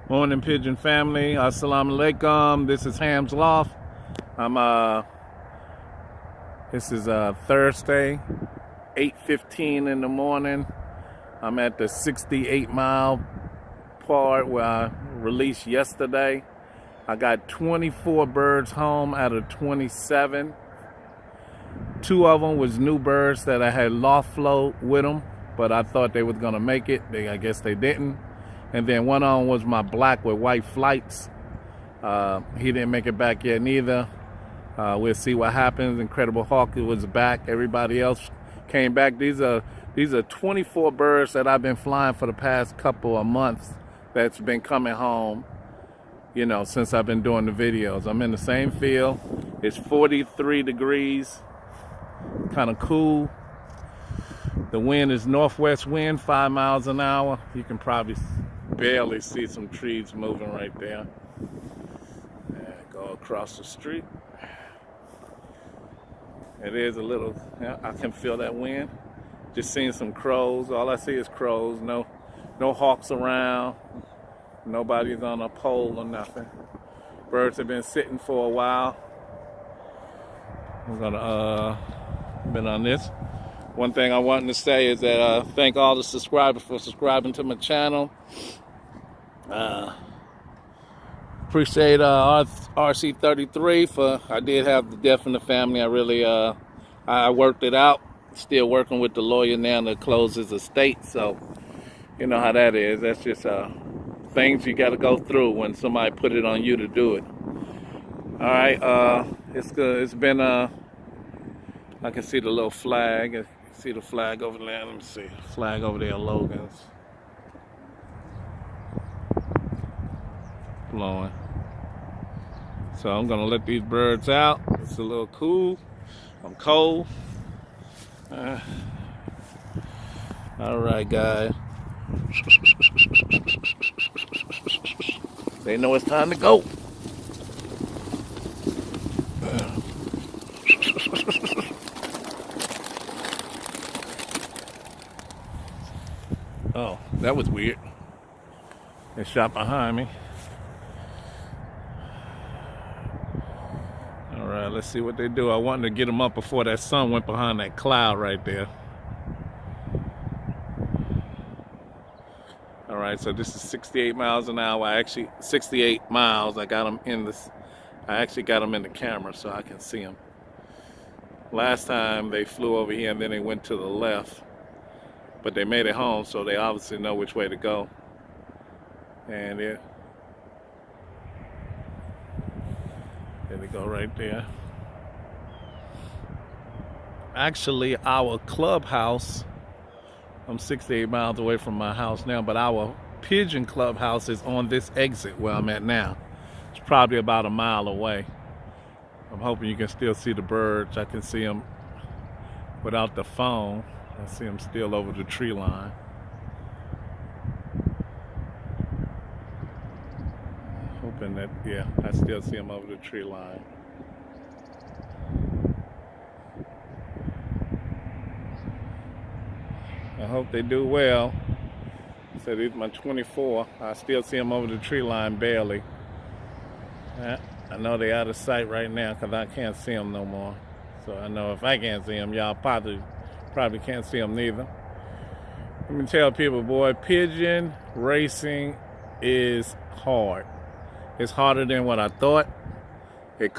Morning, Pigeon family. Assalamu alaikum. This is Ham's Loft. This is Thursday, 8:15 in the morning. I'm at the 68-mile part where I released yesterday. I got 24 birds home out of 27. 2 of them was new birds that I had loft flow with them, but I thought they was gonna make it. I guess they didn't. And then one of them was my black with white flights. He didn't make it back yet neither. We'll see what happens. Incredible Hawk was back. Everybody else came back. These are 24 birds that I've been flying for the past couple of months that's been coming home, you know, since I've been doing the videos. I'm in the same field. It's 43 degrees, kind of cool. The wind is northwest wind, 5 miles an hour. You can probably barely see some trees moving right there. And go across the street. It is a little, I can feel that wind. Just seeing some crows. All I see is crows. No hawks around. Nobody's on a pole or nothing. Birds have been sitting for a while. I'm gonna been on this. One thing I wanted to say is that thank all the subscribers for subscribing to my channel. Appreciate RC33 for, I did have the death in the family. I really, I worked it out. Still working with the lawyer now to close his estate. So, you know how that is. That's just things you got to go through when somebody put it on you to do it. All right, it's good. It's been, I can see the little flag. See the flag over there? Let me see. Flag over there, Logan's. Blowing. So I'm gonna let these birds out. It's a little cool. I'm cold. All right, guys. They know it's time to go. Oh, that was weird. They shot behind me. All right, let's see what they do. I wanted to get them up before that sun went behind that cloud right there. All right, so this is 68 miles an hour. 68 miles. I got them in this. I actually got them in the camera so I can see them. Last time they flew over here and then they went to the left. But they made it home, so they obviously know which way to go. And there they go right there. Actually, our clubhouse, I'm 68 miles away from my house now, but our pigeon clubhouse is on this exit where I'm at now. It's probably about a mile away. I'm hoping you can still see the birds. I can see them without the phone. I see them still over the tree line. Hoping that, yeah, I still see them over the tree line. I hope they do well. So these are my 24. I still see them over the tree line barely. I know they're out of sight right now because I can't see them no more. So I know if I can't see them, y'all probably can't see them neither. Let me tell people, boy, pigeon racing is hard. It's harder than what I thought.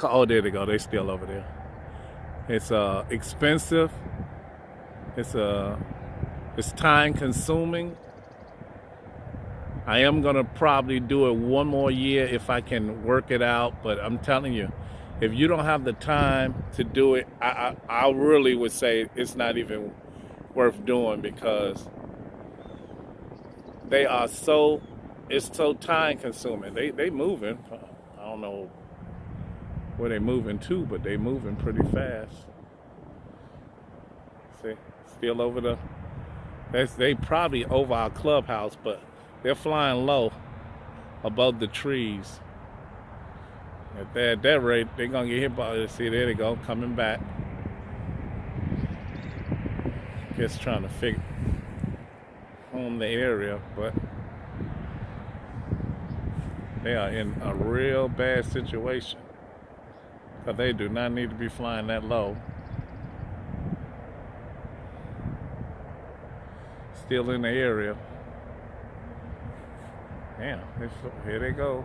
Oh, there they go. They're still over there. It's expensive. It's time consuming. I am gonna probably do it one more year if I can work it out. But I'm telling you, if you don't have the time to do it, I really would say it's not even worth doing because they are it's so time consuming. They moving. I don't know where they moving to, but they moving pretty fast. See, still over they probably over our clubhouse, but they're flying low above the trees. At that rate, they're gonna get hit by, see, there they go, coming back. Just trying to figure home the area, but They are in a real bad situation. Because they do not need to be flying that low. Still in the area. Damn, here they go.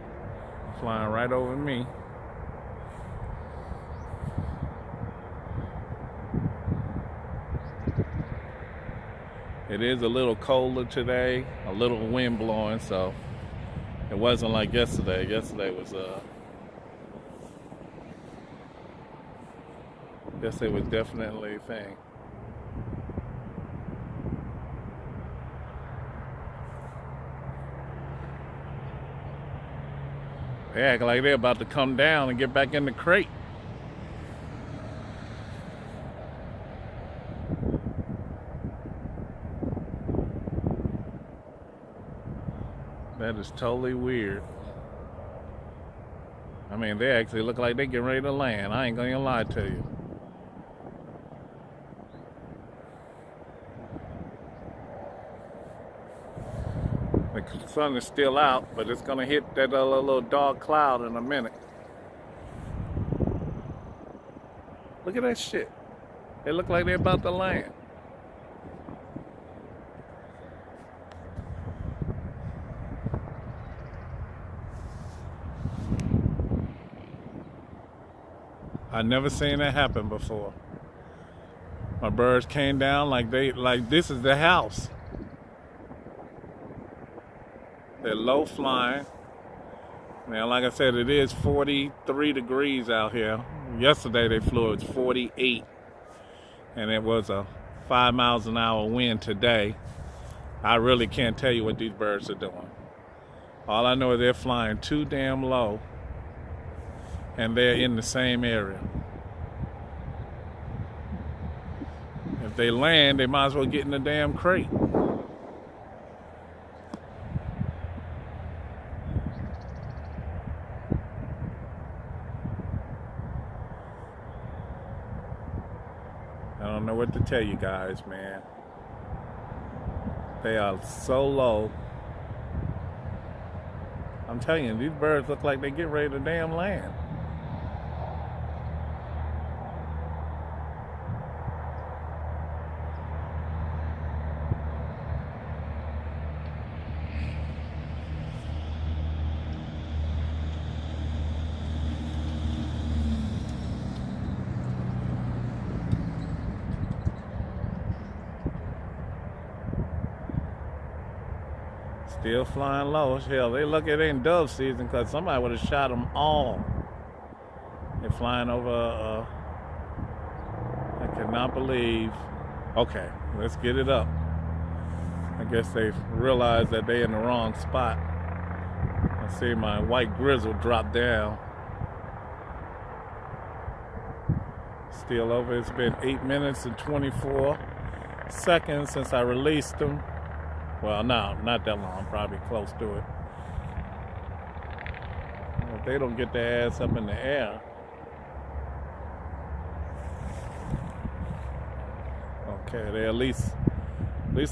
Flying right over me. It is a little colder today, a little wind blowing, so it wasn't like yesterday. Yesterday was definitely a thing. They act like they're about to come down and get back in the crate. That is totally weird. I mean, they actually look like they getting ready to land. I ain't gonna lie to you. The sun is still out, but it's gonna hit that little dark cloud in a minute. Look at that shit. They look like they're about to land. I never seen that happen before. My birds came down like this is the house. They're low flying. Now, like I said, it is 43 degrees out here. Yesterday they flew, it was 48. And it was a 5 miles an hour wind today. I really can't tell you what these birds are doing. All I know is they're flying too damn low. And they're in the same area. If they land, they might as well get in the damn crate. I don't know what to tell you guys, man. They are so low. I'm telling you, these birds look like they get ready to damn land. Still flying low. Hell, they look at it in dove season because somebody would have shot them all. They're flying over. I cannot believe. Okay, let's get it up. I guess they realized that they're in the wrong spot. I see my white grizzle drop down. Still over. It's been 8 minutes and 24 seconds since I released them. Well, no, not that long, probably close to it. If they don't get their ass up in the air. Okay, they at least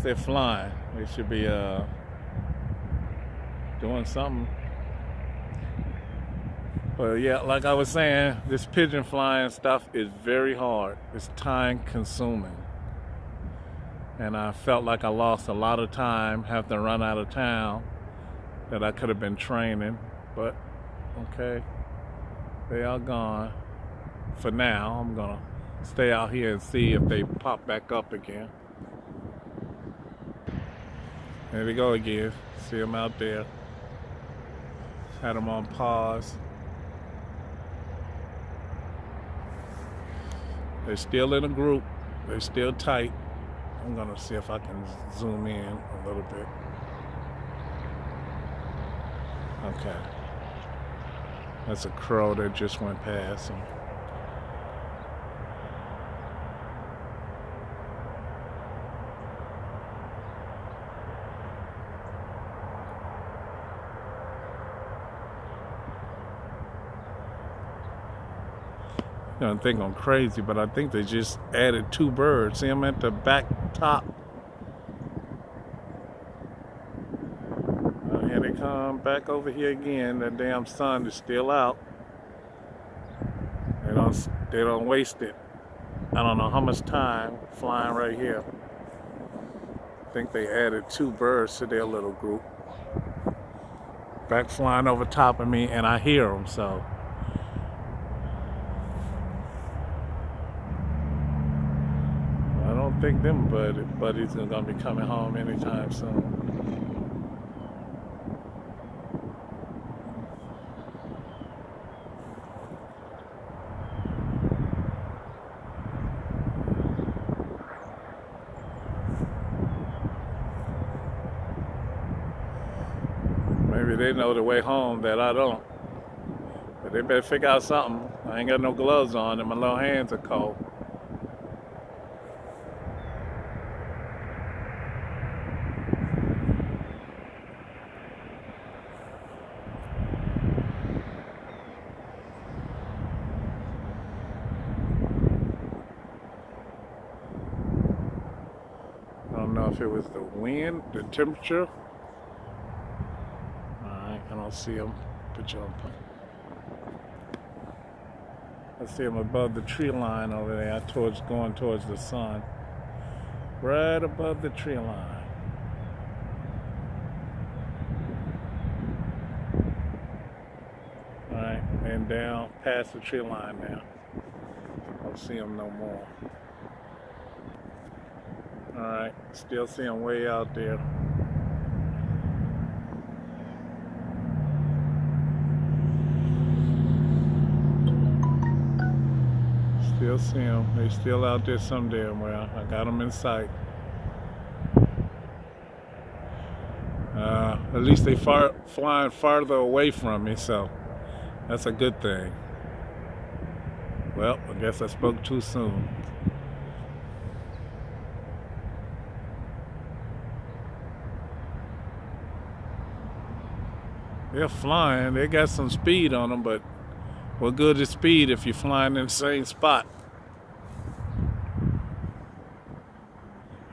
they're flying. They should be doing something. But yeah, like I was saying, this pigeon flying stuff is very hard. It's time consuming. And I felt like I lost a lot of time, have to run out of town that I could have been training. But, okay, they are gone. For now, I'm going to stay out here and see if they pop back up again. There we go again. See them out there. Had them on pause. They're still in a group. They're still tight. I'm gonna see if I can zoom in a little bit. Okay. That's a crow that just went past him. You know, I think I'm crazy, but I think they just added 2 birds. See them at the back top. Here they come back over here again. That damn sun is still out. They don't waste it. I don't know how much time flying right here. I think they added 2 birds to their little group. Back flying over top of me, and I hear them, so. I don't think them buddies are gonna be coming home anytime soon. Maybe they know the way home that I don't. But they better figure out something. I ain't got no gloves on and my little hands are cold. I don't know if it was the wind, the temperature. I don't see them. Put you on. I see them above the tree line over there, going towards the sun. Right above the tree line. All right, and down past the tree line now. I don't see them no more. All right, still see them way out there. Still see them. They still out there some damn well. I got them in sight. At least they flying farther away from me, so that's a good thing. Well, I guess I spoke too soon. They're flying. They got some speed on them, but what good is speed if you're flying in the same spot?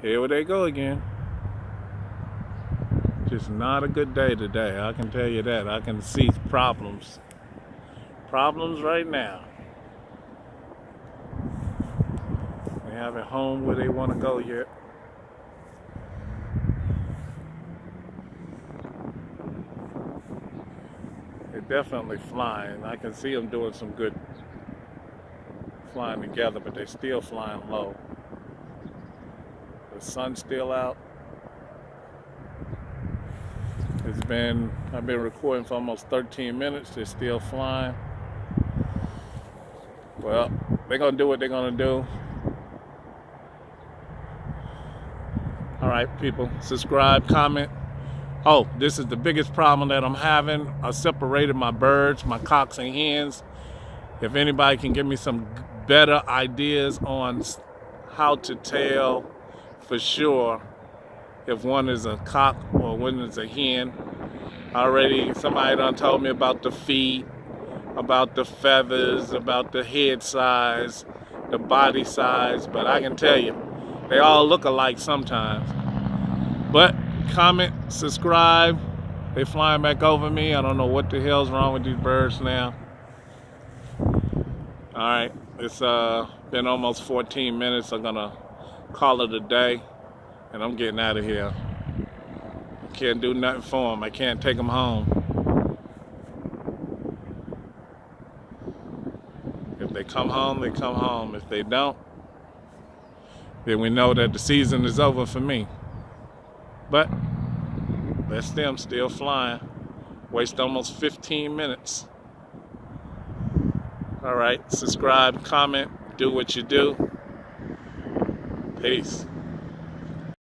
Here they go again. Just not a good day today. I can tell you that. I can see problems. Problems right now. They haven't home where they want to go yet. They're definitely flying. I can see them doing some good flying together, but they're still flying low. The sun's still out. I've been recording for almost 13 minutes. They're still flying. Well, they're gonna do what they're gonna do. All right, people, subscribe, comment. Oh, this is the biggest problem that I'm having. I separated my birds, my cocks and hens. If anybody can give me some better ideas on how to tell for sure if one is a cock or one is a hen. Already somebody done told me about the feet, about the feathers, about the head size, the body size, but I can tell you, they all look alike sometimes. But comment, subscribe. They flying back over me. I don't know what the hell's wrong with these birds now. All right, it's been almost 14 minutes. I'm gonna call it a day, and I'm getting out of here. I can't do nothing for them. I can't take them home. If they come home, they come home. If they don't, then we know that the season is over for me. But that's them still flying. Waste almost 15 minutes. All right, subscribe, comment, do what you do. Peace.